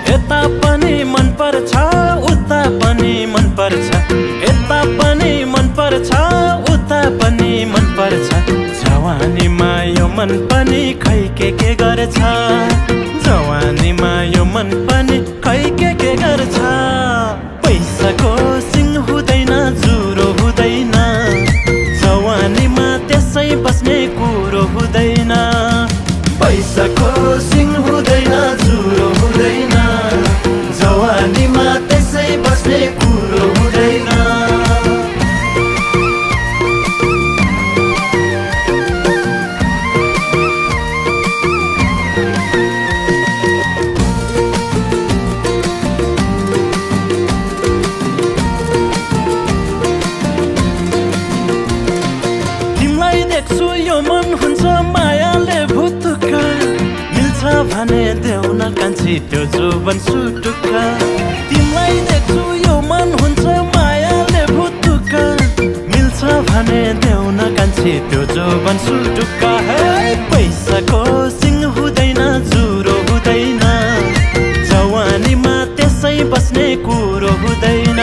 यता पनि मन पर्छ उता पनि मन पर्छ, यता पनि मन पर्छ उता पनि मन पर्छ। जवानीमा यो मन पनि खै के गर्छ, जवानीमा यो मन पनि खै के गर्छ। पैसाको सिङ हुँदैन जुरो हुँदैन, जवानीमा त्यसै बस्ने कुरो हुँदैन। पैसाको सिङ हुँदैन जुरो हुँदैन, जवानीमा त्यसै बस्ने कुरो हुँदैन। तिमीलाई देख्छु यो मन हुन्छ मायाले भुतुक्क, मिल्छ भने देऊ न कान्छी त्यो जोबन सुटुक्क। तिमीलाई देख्छु यो मन हुन्छ मायाले भुतुक्क, मिल्छ भने देऊ न कान्छी त्यो जोबन सुटुक्क। हे पैसाको सिङ हुँदैन जुरो हुँदैन, जवानीमा त्यसै बस्ने कुरो हुँदैन।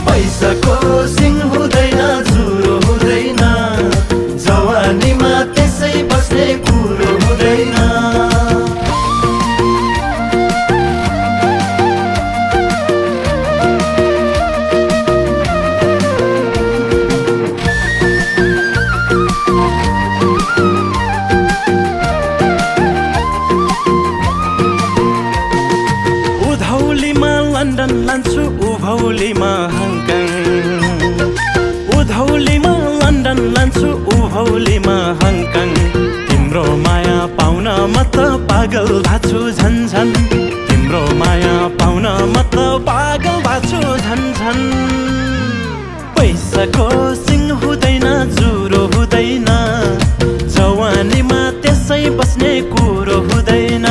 पैसाको सिङ हुँदैन जुरो हुँदैन, जवानीमा त्यसै बस्ने कुरो हुँदैन। उधौलीमा लन्डन लान्छु उभौलीमा हङकङ, उधौलीमा लन्डन लान्छु उभौलीमा हङकङ। तिम्रो माया पाउन म त पागल भाछु झन्झन, तिम्रो माया पाउन म त पागल भाछु झन्झन। पैसाको सिङ हुँदैन जुरो हुँदैन, जवानीमा त्यसै बस्ने कुरो हुँदैन।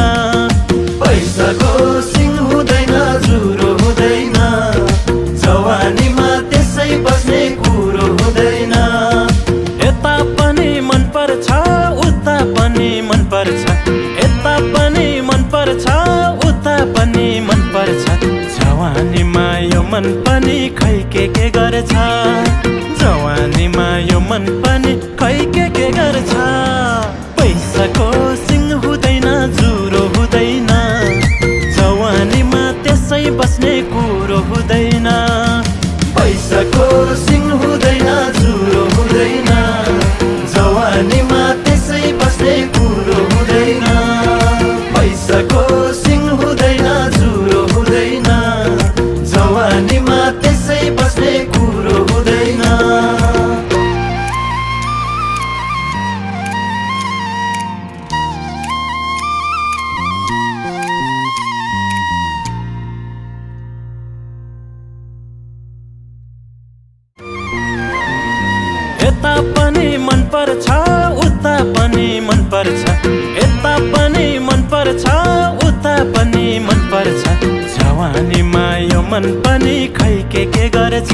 पैसाको सिङ हुँदैन जुरो हुँदैन, जवानीमा त्यसै बस्ने कुरो हुँदैन। यता पनि मन पर्छ उता पनि मन पर्छ, यता पनि मन पर्छ उता पनि मन पर्छ। जवानीमा यो मन पनि खै के गर्छ, जवानीमा यो मन पनि खै के गर्छ। पैसाको सिङ हुँदैन जुरो हुँदैन, जवानीमा त्यसै बस्ने कुरो हुँदैन। पैसाको सिङ हुँदैन जुरो हुँदैन, जवानीमा त्यसै बस्ने कुरो हुँदैन। पैसाको सिङ हुँदैन जुरो हुँदैन, जवानीमा त्यसै बस्ने कुरो हुँदैन। यता पनि मन पर्छ उता पनि मन पर्छ, यता पनि मन पर्छ उता पनि मन पर्छ। जवानीमा यो मन पनि खै के गर्छ,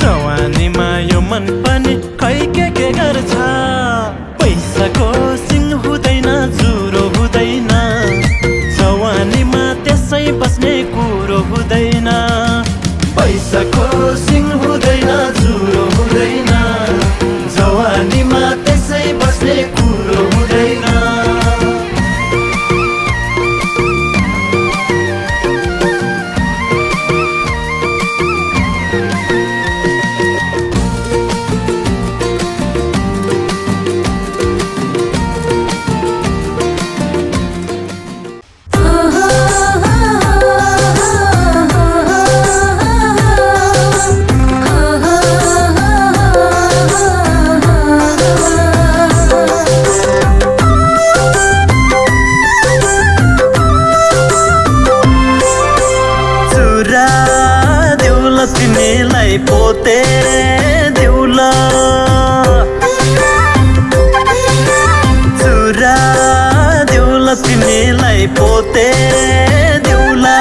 जवानीमा यो मन पनि खै के गर्छ। पैसाको सिङ हुँदैन जुरो हुँदैन, जवानीमा त्यसै बस्ने कुरो हुँदैन। पैसाको सिङ हुँदैन जुरो हुँदैन, जवानीमा त्यसै बस्ने कुरो हुँदैन। तिमीलाई पोते देउला चुरा देउला तिमीलाई पोते देउला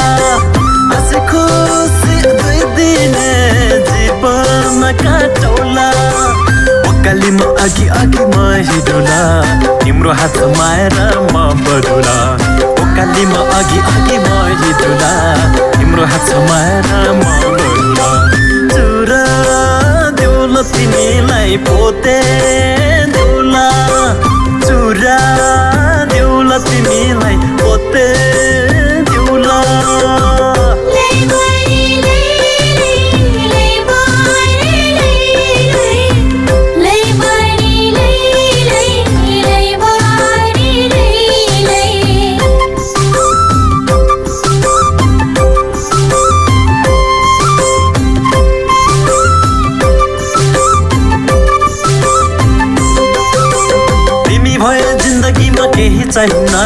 आसे खुसी दुई दिने जीवन काटौला ओकालीमा अघि अघि म हिँडौला तिम्रो हात समाएर म बढौला ओकालीमा अघि अघि म हिँडौला तिम्रो हात समाएर म बढौला चुरा देउला तिमीलाई पोते देउला चुरा देउला तिमीलाई पोते देउला केही चाहिन्न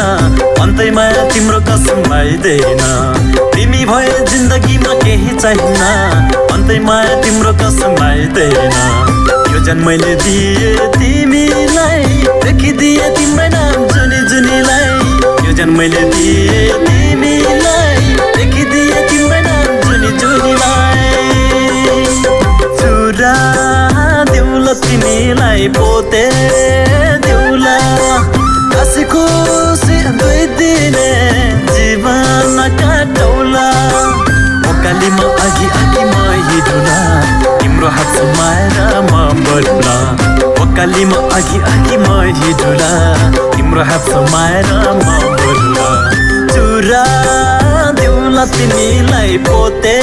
अन्तै माया तिम्रो कसम भइदैन तिमी भए जिन्दगीमा केही चाहिन्न अन्तै माया तिम्रो कसम भइदैन यो जन्मैले दिए तिमीलाई लेखिदिए तिम्रो नाम जुनी जुनीलाई यो जन्मैले दिए तिमीलाई लेखिदिए तिम्रो नाम जुनी जुनीलाई चुरा देउला तिमीलाई पोते देउला आसे खुसी दुई दिने जीवन काटौला ओकालीमा अघि अघि म हिँडौला तिम्रो हात समाएर म बढौला ओकालीमा अघि अघि म हिँडौला तिम्रो हात समाएर म बढौला चुरा देउला तिमीलाई पोते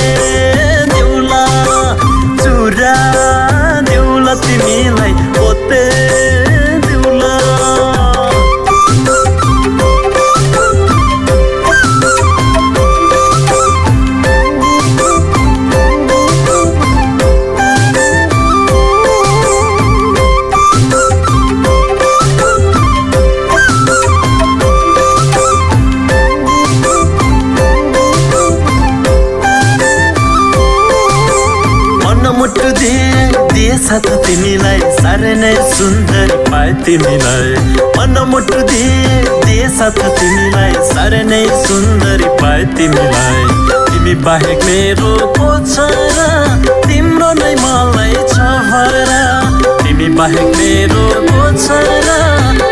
देउला चुरा देउला तिमीलाई पोते देउला साथ तिमीलाई साह्रै नै सुन्दरी पाए तिमीलाई मन मुटु दिए साथ तिमीलाई साह्रै नै सुन्दरी पाए तिमीलाई तिमी बाहेक मेरो को छ र तिम्रो नै मलाई छ भरा तिमी बाहेक मेरो को छ र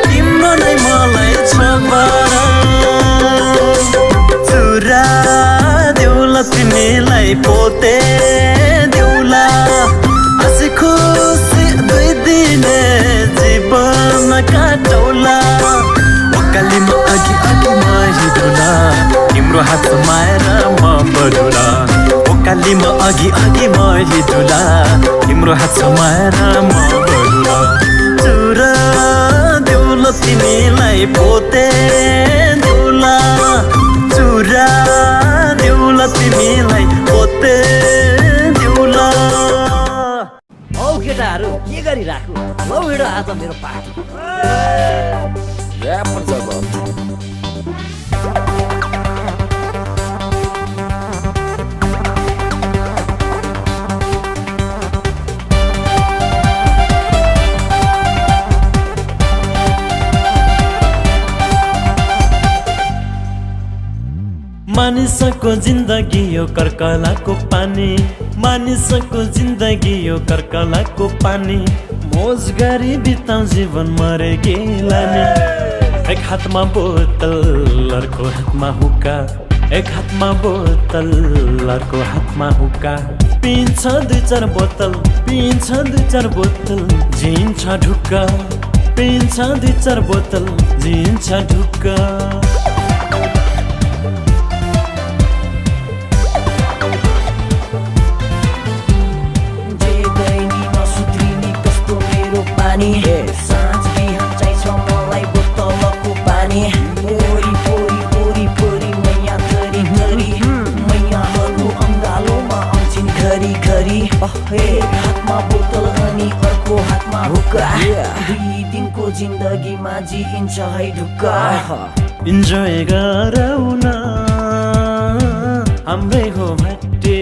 तिम्रो नै मलाई छ भरा चुरा देउला तिमीलाई पोते देउला आसे खुसी दुई दिने जीवन काटौला ओकालीमा अघि अघि म हिँडौला तिम्रो हात समाएर म बढौला ओकालीमा अघि अघि म हिँडौला तिम्रो हात समाएर म बढौला चुरा देउला तिमीलाई पोते देउला चुरा देउला तिमीलाई पोते देउला केटाहरू के गरिराख्नु लौ हिँड आज मेरो पार्टी मानिसको जिन्दगी यो कर्कलाको पानी मानिसको जिन्दगी यो कर्कलाको पानी मोज गरी बिताउ जीवन मरे गेलानी एक हातमा बोतल अर्को हातमा हुक्का एक हातमा बोतल अर्को हातमा हुक्का पिन्छ दुई चार बोतल पिन्छ दुई चार बोतल जिन्छ ढुक्का पिन्छ दुई चार बोतल जिन्छ ढुक्का साँझ बिहान चाहिन्छ मलाई बोतलको पानी ओरी पोरी ओरी पोरी मैया थरी थरी मैयाहरू अङ्गालोमा आउँछिन् घरी घरी एक हातमा बोतल अनि अर्को हातमा हुक्का दुई दिनको जिन्दगीमा जिइन्छ है ढुक्का इन्जोय गरौँ न हाम्रै हो भट्टे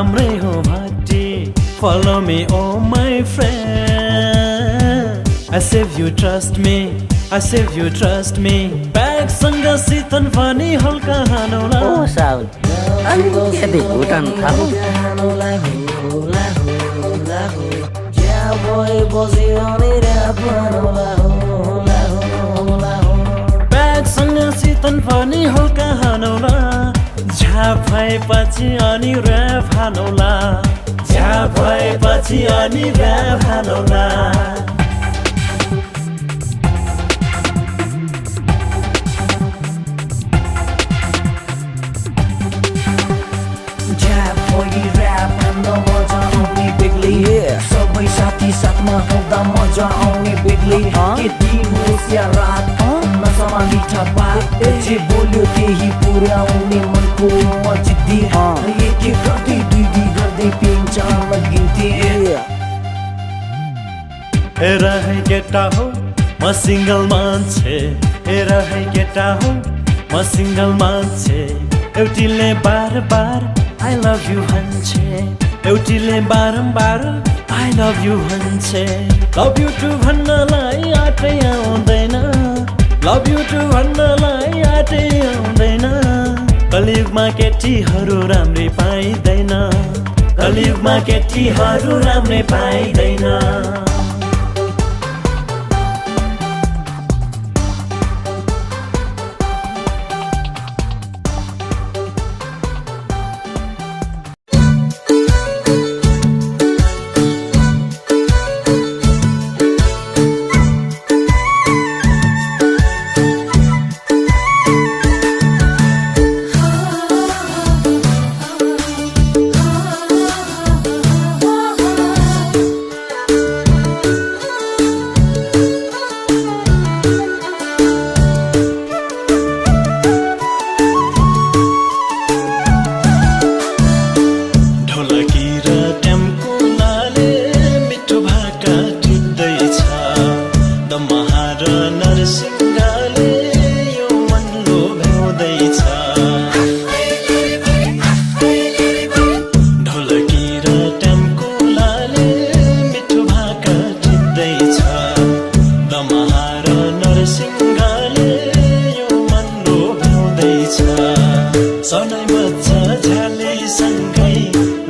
हाम्रै हो Bhati Follow me oh my friend I save you trust me I save you trust me ब्यागसँग सितन पनि हल्का हानौला ओ साउन अलिकति भुटान थाहा ब्यागसँग सितन पनि हल्का हानौला झ्याप भएपछि अनि ऱ्याप हानौला झ्याप भएपछि अनि ऱ्याप हानौला सबै साथी साथमा हुँदा मजा आउने बेग्लै के दिन होस् या रात नसमा मिठा बात जे बोल्यो त्यही पुर्याउने मनको जिद्दी एक एक गर्दै दुई दुई गर्दै पिन्छामा गिन्थे हेर है केटा हो म सिङ्गल मान्छे हेर है केटा हो म सिङ्गल मान्छे एउटीले बार बार I love you भन्छे एउटीले बारम्बार I love you भन्छे Love you too भन्नलाई आँटै आउँदैन Love you too भन्नलाई आँटै आउँदैन कलियुगमा केटीहरू राम्रै पाइँदैन कलियुगमा केटीहरू राम्रै पाइँदैन सनै बच्चा झ्याले सँगै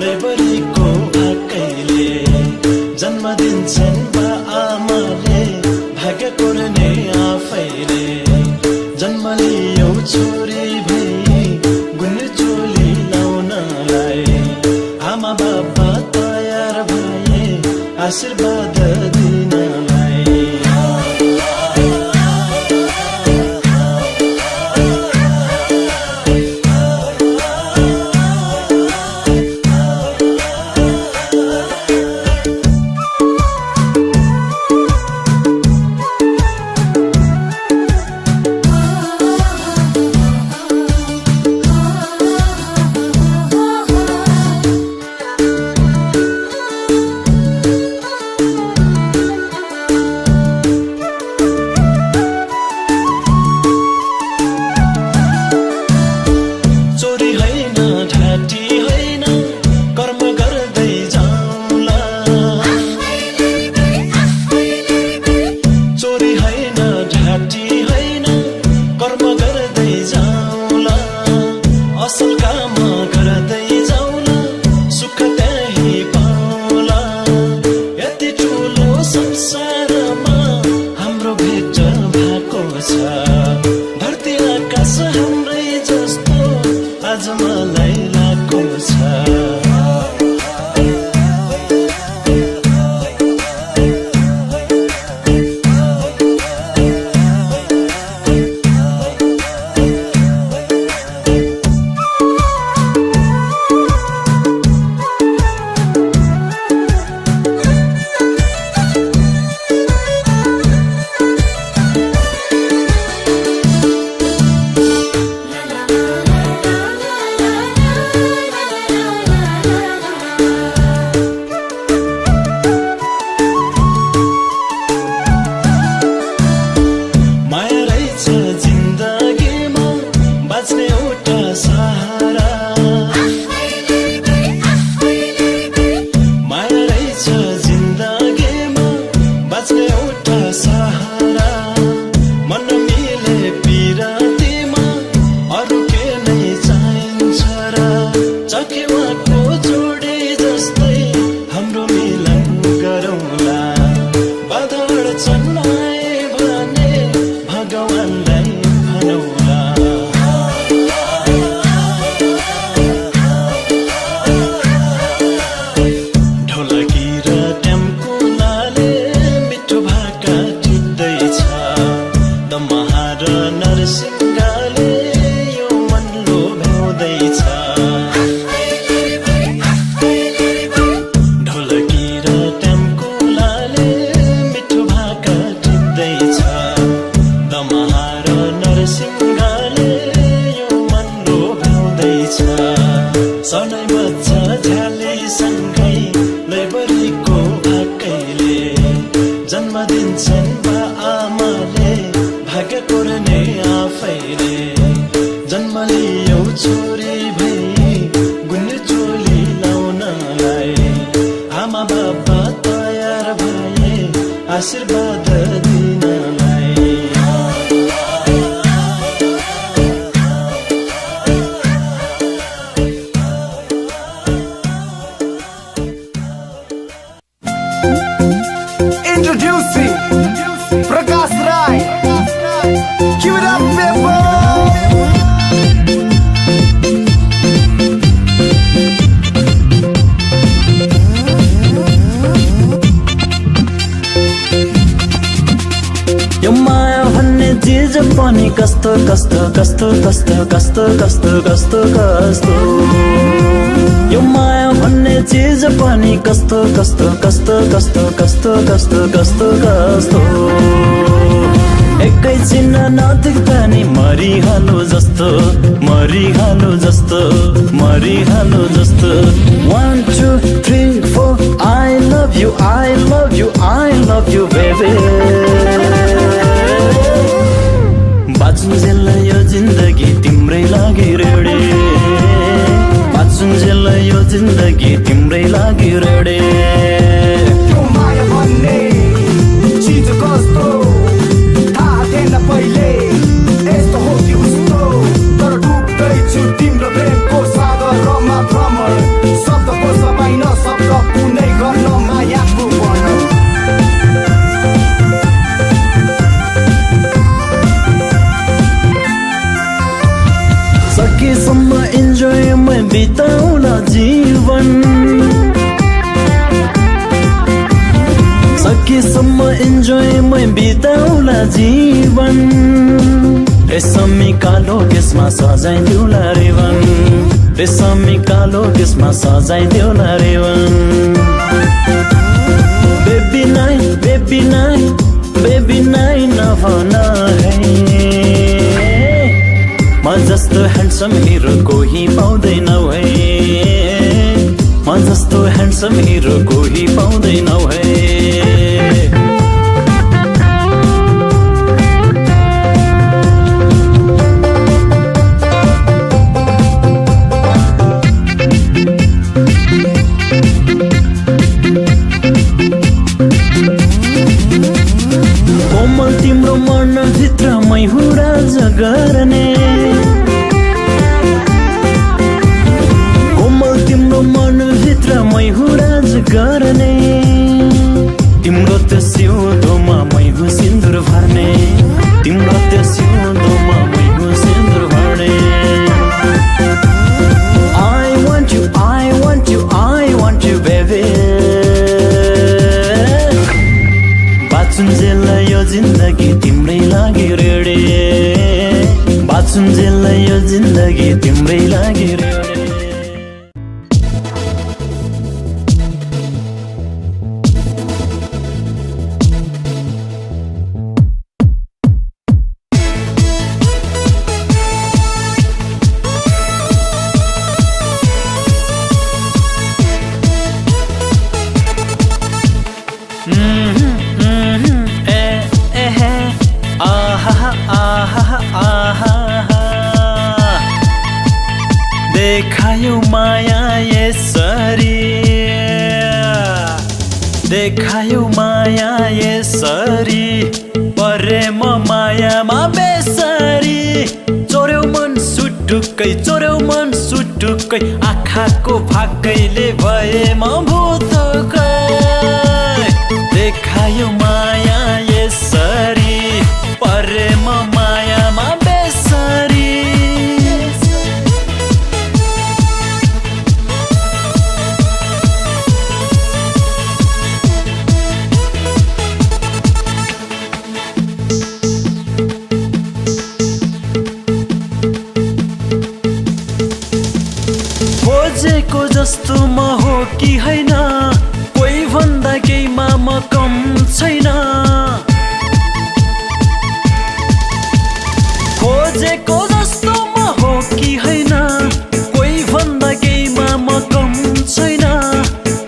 लेबरीको भाकैले जन्म दिन्छन् बा आमाले भाग्य कोर्ने आफैले जन्म लियो छोरी भई गुन्ने चोली लाउनलाई आमा बाबा तयार भए आशीर्वाद दिनलाई छोरी भई गुन्ने चोली लाउनलाई आमा बाबा तयार भए आशीर्वाद दिनलाई Introducing Prakash Rai. Give it up, people. यो माया भन्ने चिज पनि कस्तो कस्तो कस्तो कस्तो कस्तो कस्तो कस्तो कस्तो यो माया भन्ने चिज पनि कस्तो कस्तो कस्तो कस्तो कस्तो कस्तो कस्तो कस्तो एकैछिन नदेख्दा नि मरिहाल्नु जस्तो मरिहाल्नु जस्तो मरिहाल्नु जस्तो 1 2 3 4 I love you I love you I love you baby बाँचुन्जेल यो जिन्दगी तिम्रै लागि रेडे बाँचुन्जेल यो जिन्दगी तिम्रै लागि रेडे यो माया भन्ने चिज कस्तो थाहा थिएन पहिले यस्तो हो कि उस्तो तर डुब्दैछु तिम्रो प्रेमको सागरमा भ्रमण शब्दको सबै नशब्द कुनै गर्न मायाको वर्णन सकेसम्म इन्जोयमै बिताउला जीवन सकेसम्म इन्जोयमै बिताउला जीवन रेशमी कालो केसमा सजाइदिउला रेवन रेशमी कालो केसमा सजाइदिउला रेवन बेबी नाइ नभन है म जस्तो ह्यान्डसम हिरो कोही पाउँदैनौ है म जस्तो ह्यान्डसम हिरो कोही पाउँदैनौ है कोमल तिम्रो मनभित्र मै हुराज गर्ने कोमल तिम्रो मनभित्र मै हुराज गर्ने तिम्रो त्यो सिउँदोमा मै हुँ सिन्दुर भर्ने तिम्रो त्यो सिउँदोमा मै हुँ सिन्दुर भर्ने I want you I want you I want you baby बाँचुन्जेल यो जिन्दगी तिम्रै लागि रेडे बाँचुन्जेल यो जिन्दगी तिम्रै लागि रेडे देखायो माया यसरी देखायो माया यसरी परे म मायामा बेसरी चोर्यो मन सुटुक्कै आँखाको फाकैले भए म भुतुकै देखायो माया यसरी परे म मायामा बेसरी खोजेको जस्तो म हो कि हैन कोही भन्दा केहीमा म कम छैन खोजेको जस्तो म हो कि हैन कोही भन्दा केहीमा म कम छैन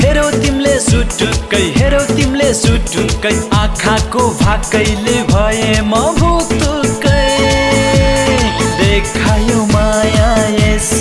हेरौ तिमीले सुटुक्कै आँखाको भाकैले भए म भुतुकै देखायो माया यस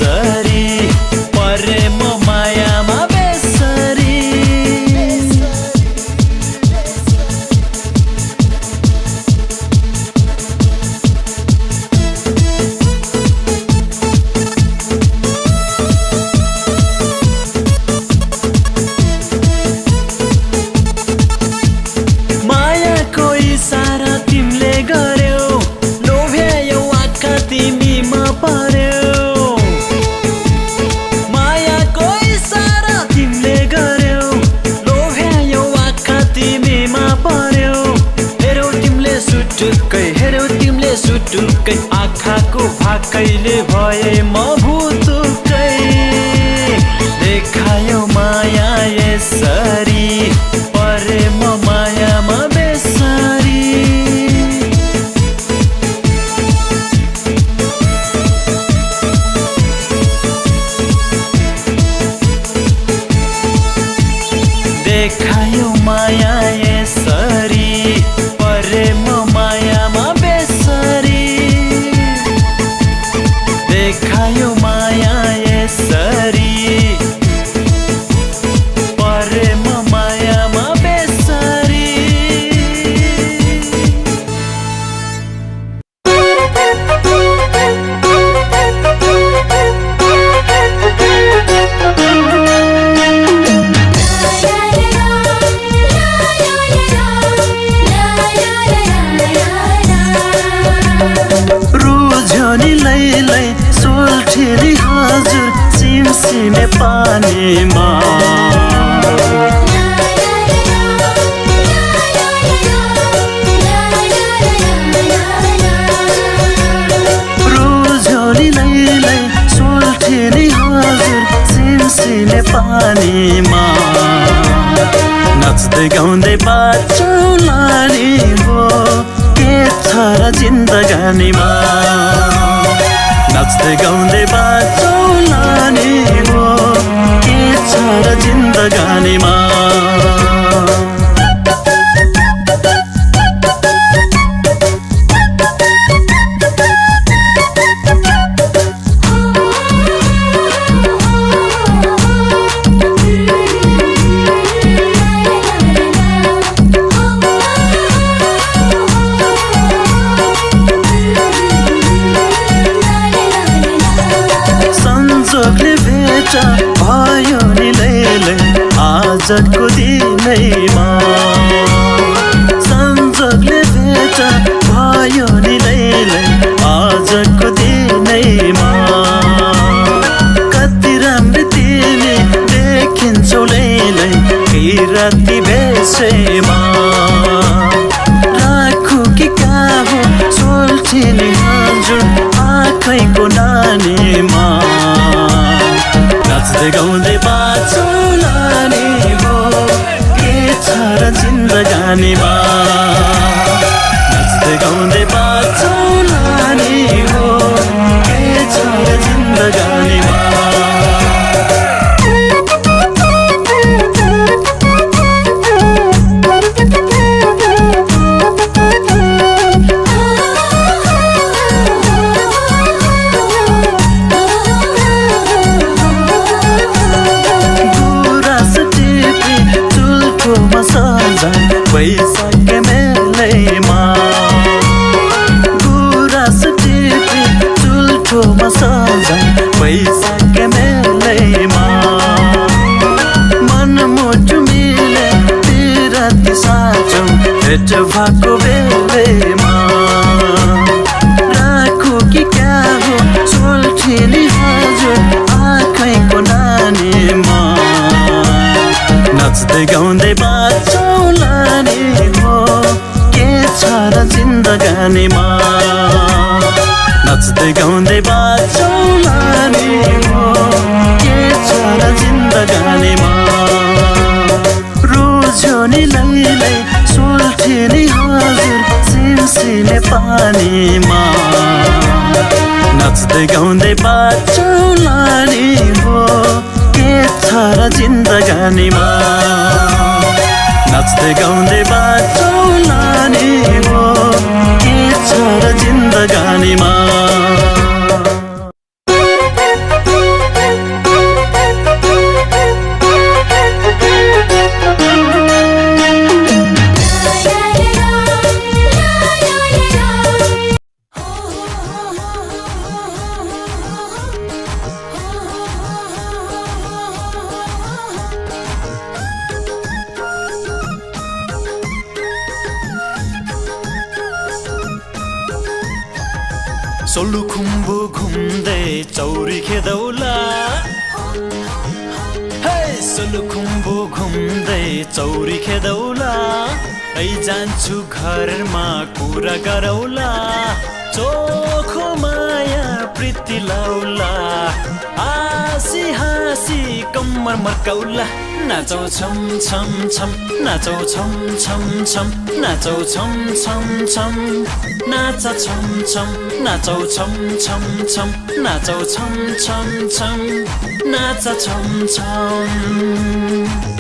पर्यो मायाको इसारा तिमीले गर्यौ लोभ्यायौ आँखा तिमीमा पर्यो हेरौ तिमीले सुटुक्कै आँखाको भाकैले भए म भुतुकै देखायौ माया यसरी परे म मायामा बेसरी देखायौ माया यसरी परे म मायामा बेसरी देखायौ माया यसरी परे म मायामा बेसरी रुझ्यो लैलै सोल्ठेली हजुर सिमसिमे पानीमा रुझ्यो लैलै सोल्ठेली हजुर सिमसिमे पानीमा नाच्दै गाउँदै बाँचौँ लानी हो के छ र जिन्दगानीमा नाच्दै गाउँदै बाँचौँ लानी हो के छ र जिन्दगानीमा संजोगले भेट भयो नि लैलै आजको दिनैमा संजोगले भेट भयो नि लैलै आजको दिनैमा कति राम्रो तिमी देखिन्छौ लैलै किराती भेषमा राखु कि काहो सोल्ठेली हजुर आँखैको नानीमा नाच्दै गाउँदै बाँचौँ लानी हो के छ र जिन्दगानीमा नाच्दै गाउँदै बाँचौँ लानी हो के छ र जिन्दगानीमा पैसा के मेलैमा गुराँस टिपी चुल्ठोमा सजाई पैसा के मेलैमा मनमुटु मिले तिराती साँचौ भेट भएको बेलैमा राखु कि क्या हो सोल्ठेली हजुर आँखैको नानीमा नाच्दै गाउँदै बाँचौँ लानी हो के छ र जिन्दगानीमा नाच्दै गाउँदै बाँचौँ लानी हो के छ र जिन्दगानीमा रुझ्यो नि लैलै सोल्ठेली हजुर सिमसिमे पानीमा नाच्दै गाउँदै बाँचौँ लानी हो के छ र जिन्दगानीमा नाच्दै गाउँदै बाँचौँ लानी हो के छ र जिन्दगानीमा सोलुखुम्बु घुम्दै चौरी खेदौला हे सोलुखुम्बु घुम्दै चौरी खेदौला जान्छु घरमा कुरा गरौला चोखो माया प्रीति लाउला हाँसी हाँसी कम्मर मर्काउला नाचौ छम छम छम नाचौ छम छम छम नाचौ छम छम छम नाच छम छम नाचौ छम छम छम नाचौ छम छम छम नाच छम छम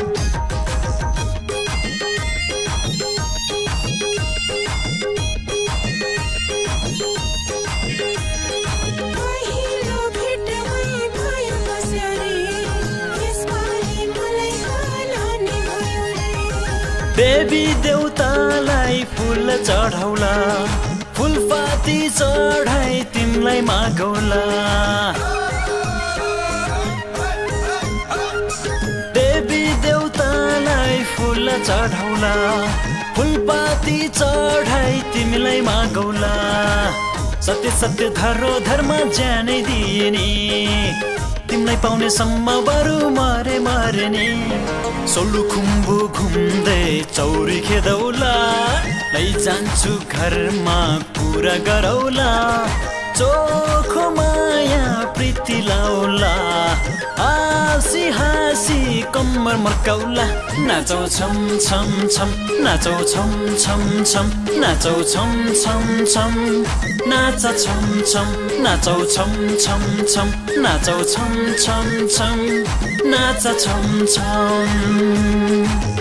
देवी देउतालाई फूल चढाउला फूलपाती चढाई तिमलाई मागौला देवी देउतालाई फूल चढाउला फूलपाती चढाई तिमीलाई मागौला सत्य सत्य धरोधरमा ज्यानै दिने तिमीलाई पाउने सम्म बरु मरे मर्ने सोलुखुम्बु घुम्दै चौरी खेदौला जान्छु घरमा कुरा गरौला चोखो माया प्रीति लाउला हाँसी हाँसी कम्मर मर्काउला नाचौ छम छम छम नाचौ छम छम छम नाचौ छम छम छम नाच छम छम नाचौ छम छम छम नाचौ छम छम छम नाच छम छम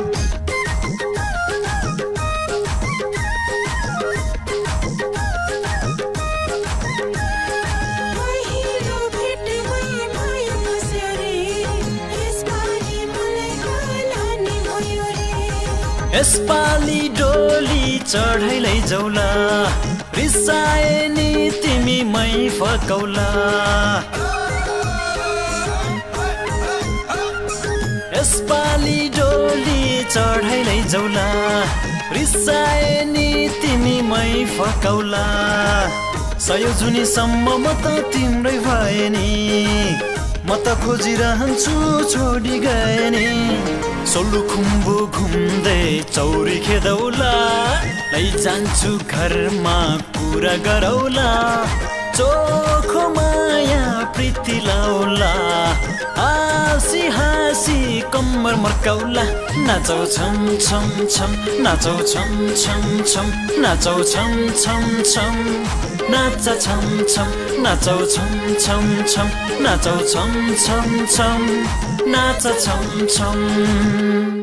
यसपाली डोली चढाइ लैजाउला रिसाए नि तिमी मै फकाउला यसपाली डोली चढाइ लैजाउला रिसाए नि तिमी मै फकाउला सयो जुनीसम्म म त तिम्रै भए नि म त खोजिरहन्छु छोडी गए नि सोलुखुम्बु घुम्दै चौरी खेदौला जान्छु घरमा कुरा गरौला चोखो माया प्रीति लाउला हाँसी हाँसी कम्मर मर्काउला नाचौ छम छम छम नाचौ छम छम छम नाचौ छम छम छम नाच छम छम नाचौ छम छम छम नाचौ छम छम छम नाच छम छम